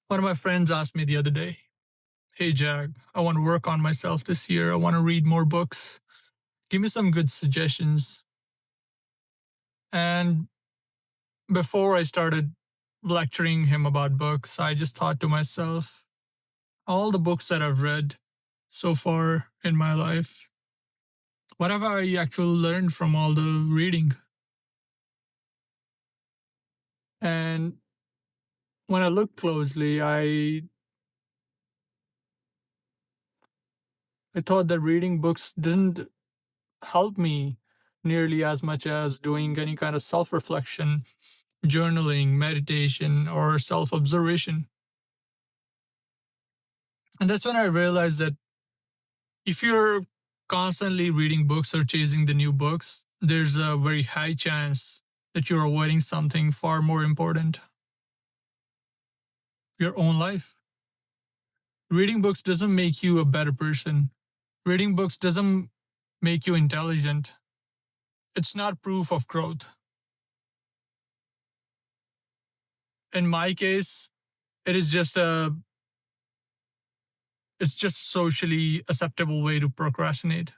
One of my friends asked me the other day, "Hey, Jack, I want to work on myself this year. I want to read more books. Give me some good suggestions." And before I started lecturing him about books, I just thought to myself, all the books that I've read so far in my life, what have I actually learned from all the reading? And when I looked closely, I thought that reading books didn't help me nearly as much as doing any kind of self reflection, journaling, meditation, or self observation. And that's when I realized that if you're constantly reading books or chasing the new books, there's a very high chance that you're avoiding something far more important, your own life. Reading books doesn't make you a better person. Reading books doesn't make you intelligent. It's not proof of growth. In my case, it is just a it's just a socially acceptable way to procrastinate.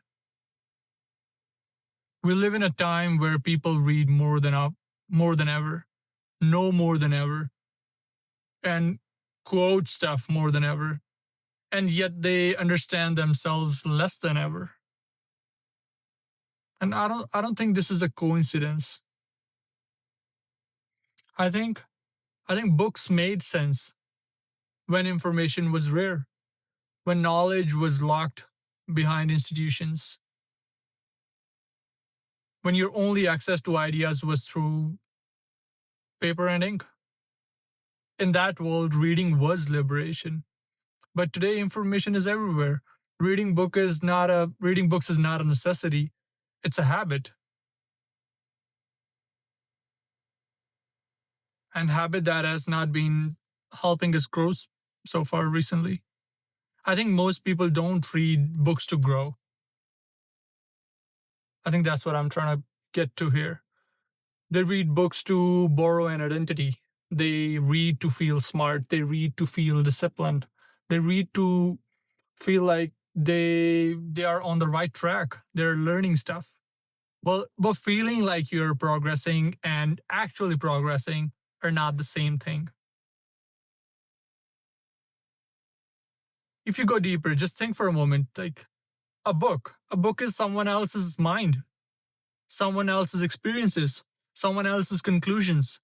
We live in a time where people read more than ever, know more than ever, and quote stuff more than ever, and yet they understand themselves less than ever. And I don't think this is a coincidence. I think I think books made sense when information was rare, when knowledge was locked behind institutions, when your only access to ideas was through paper and ink. In that world, reading was liberation. But today, information is everywhere. Reading books is not a necessity; it's a habit, and habit that has not been helping us grow so far recently. I think most people don't read books to grow. I think that's what I'm trying to get to here. They read books to borrow an identity. They read to feel smart. They read to feel disciplined. They read to feel like they are on the right track. They're learning stuff. But feeling like you're progressing and actually progressing are not the same thing. If you go deeper, just think for a moment, like a book. A book is someone else's mind, someone else's experiences, someone else's conclusions,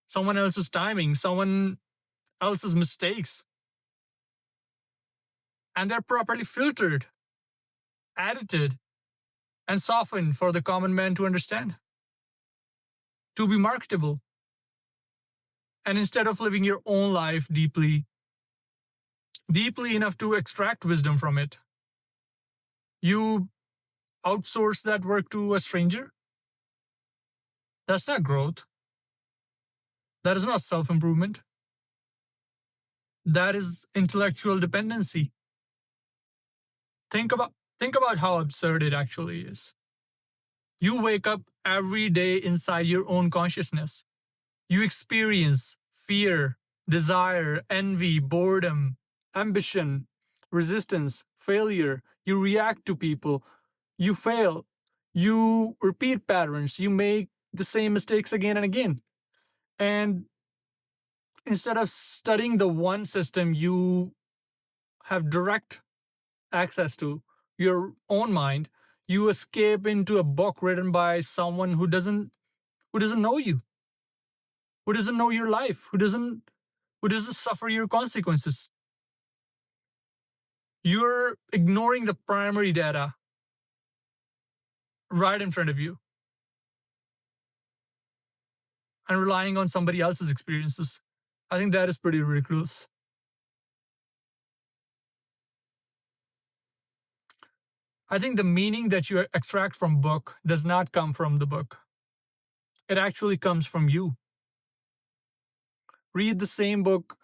someone else's timing, someone else's mistakes. And they're properly filtered, edited, and softened for the common man to understand, to be marketable. And instead of living your own life deeply enough to extract wisdom from it, you outsource that work to a stranger. That's not growth. That is not self improvement. That is intellectual dependency. Think about how absurd it actually is. You wake up every day inside your own consciousness. You experience fear, desire, envy, boredom, ambition, resistance, failure. You react to people. You fail. You repeat patterns. You make the same mistakes again and again. And instead of studying the one system you have direct access to, your own mind, you escape into a book written by someone who doesn't know you, who doesn't know your life, who doesn't suffer your consequences. You're ignoring the primary data right in front of you and relying on somebody else's experiences. I think that is pretty ridiculous. I think the meaning that you extract from book does not come from the book. It actually comes from you. Read the same book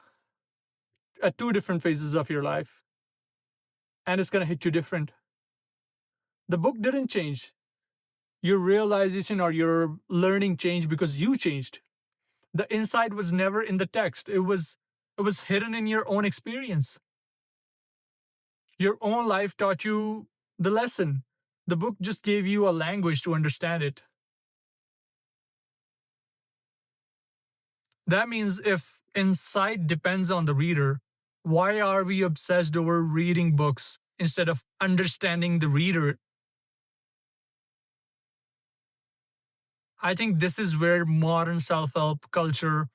at two different phases of your life, and it's going to hit you different. The book didn't change. Your realization or your learning changed because you changed. The insight was never in the text. It was hidden in your own experience. Your own life taught you the lesson. The book just gave you a language to understand it. That means if insight depends on the reader, why are we obsessed over reading books instead of understanding the reader? I think this is where modern self help culture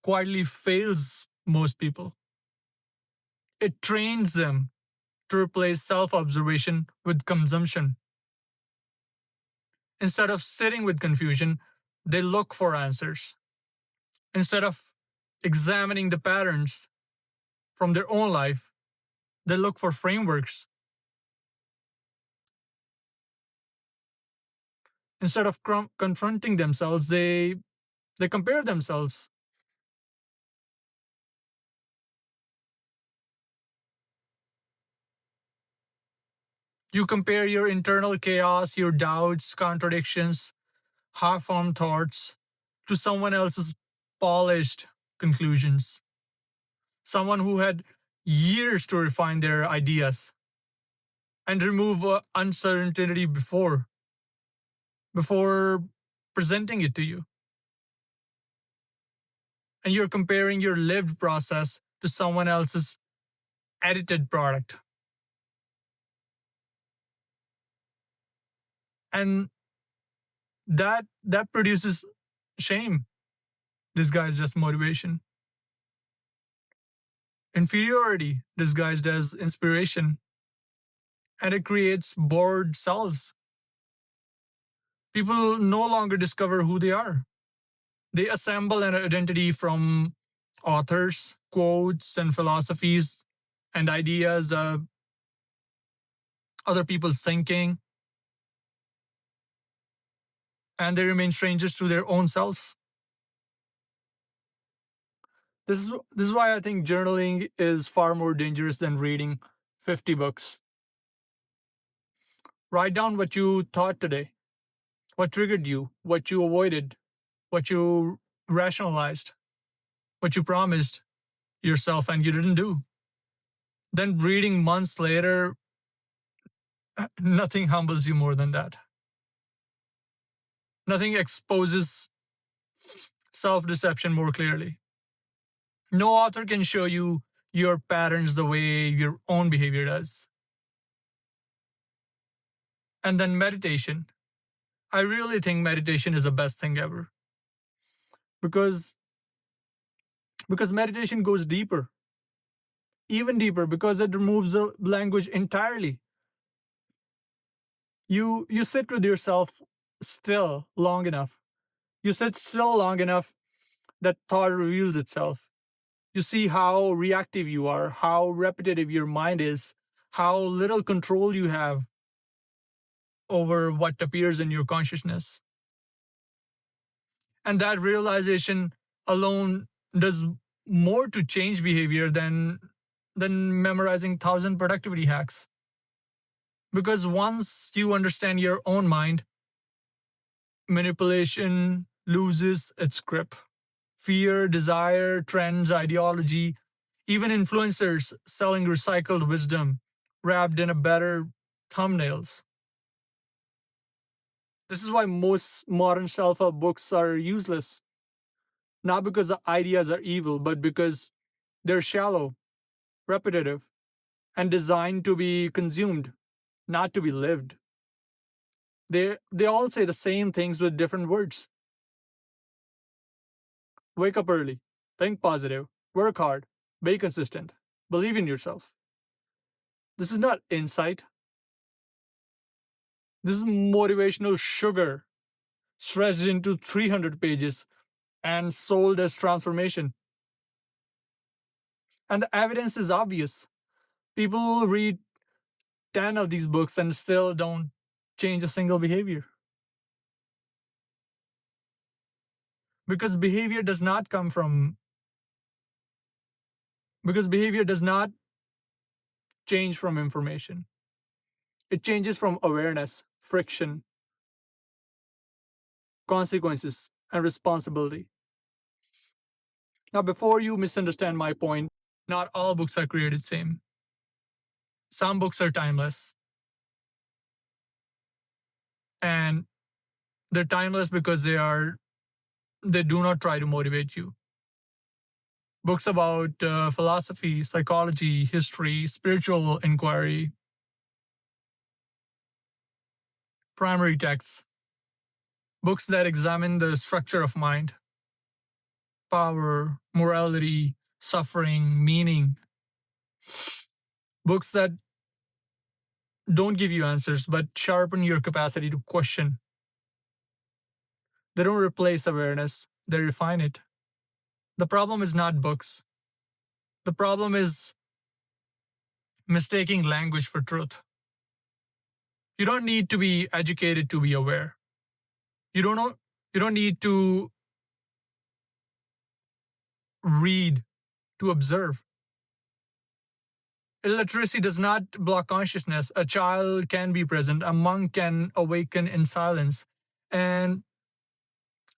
quietly fails most people. It trains them to replace self observation with consumption. Instead of sitting with confusion, they look for answers. Instead of examining the patterns from their own life, they look for frameworks. Instead of confronting themselves, they compare themselves. You compare your internal chaos, your doubts, contradictions, half formed thoughts to someone else's polished conclusions. Someone who had years to refine their ideas and remove uncertainty before presenting it to you. And you're comparing your lived process to someone else's edited product. And that produces shame disguised as motivation, inferiority disguised as inspiration, and it creates bored selves. People no longer discover who they are. They assemble an identity from authors, quotes, and philosophies and ideas, other people's thinking, and they remain strangers to their own selves. This is why I think journaling is far more dangerous than reading 50 books. Write down what you thought today, what triggered you, what you avoided, what you rationalized, what you promised yourself and you didn't do. Then reading months later, nothing humbles you more than that. Nothing exposes self deception more clearly. No author can show you your patterns the way your own behavior does. And then meditation. I really think meditation is the best thing ever because meditation goes deeper, even deeper because it removes the language entirely. You sit with yourself still long enough. You sit still long enough that thought reveals itself. You see how reactive you are, how repetitive your mind is, how little control you have over what appears in your consciousness. And that realization alone does more to change behavior than memorizing 1,000 productivity hacks. Because once you understand your own mind, manipulation loses its grip. Fear, desire, trends, ideology, even influencers selling recycled wisdom wrapped in a better thumbnails. This is why most modern self help books are useless. Not because the ideas are evil, but because they're shallow, repetitive, and designed to be consumed, not to be lived. They all say the same things with different words. Wake up early, think positive, work hard, be consistent, believe in yourself. This is not insight. This is motivational sugar stretched into 300 pages and sold as transformation. And the evidence is obvious. People read 10 of these books and still don't change a single behavior. Because behavior does not come from, because behavior does not change from information. It changes from awareness, friction, consequences, and responsibility. Now, before you misunderstand my point, not all books are created same. Some books are timeless, and they're timeless because they do not try to motivate you. Books about philosophy, psychology, history, spiritual inquiry, primary texts, books that examine the structure of mind, power, morality, suffering, meaning, books that don't give you answers but sharpen your capacity to question. They don't replace awareness, they refine it. The problem is not books. The problem is mistaking language for truth. You don't need to be educated to be aware. You don't know, you don't need to read to observe. Illiteracy does not block consciousness. A child can be present, a monk can awaken in silence, and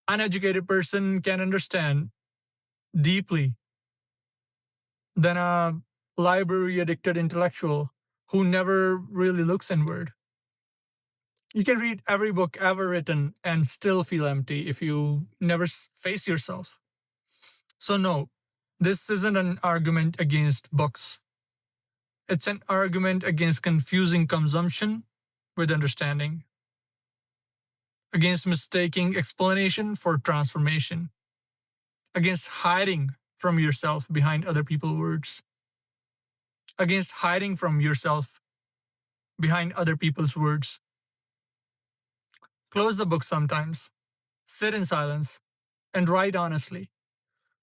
uneducated person can understand deeply than a library addicted intellectual who never really looks inward. You can read every book ever written and still feel empty if you never face yourself. So, no, this isn't an argument against books. It's an argument against confusing consumption with understanding, against mistaking explanation for transformation, against hiding from yourself behind other people's words, against hiding from yourself behind other people's words. Close the book sometimes, sit in silence, and write honestly.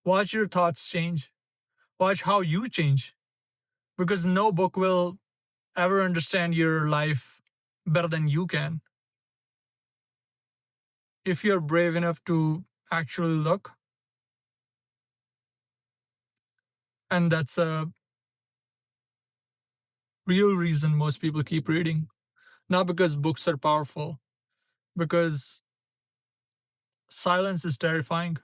Watch your thoughts change. Watch how you change. Because no book will ever understand your life better than you can. If you're brave enough to actually look, and that's a real reason most people keep reading. Not because books are powerful, because silence is terrifying.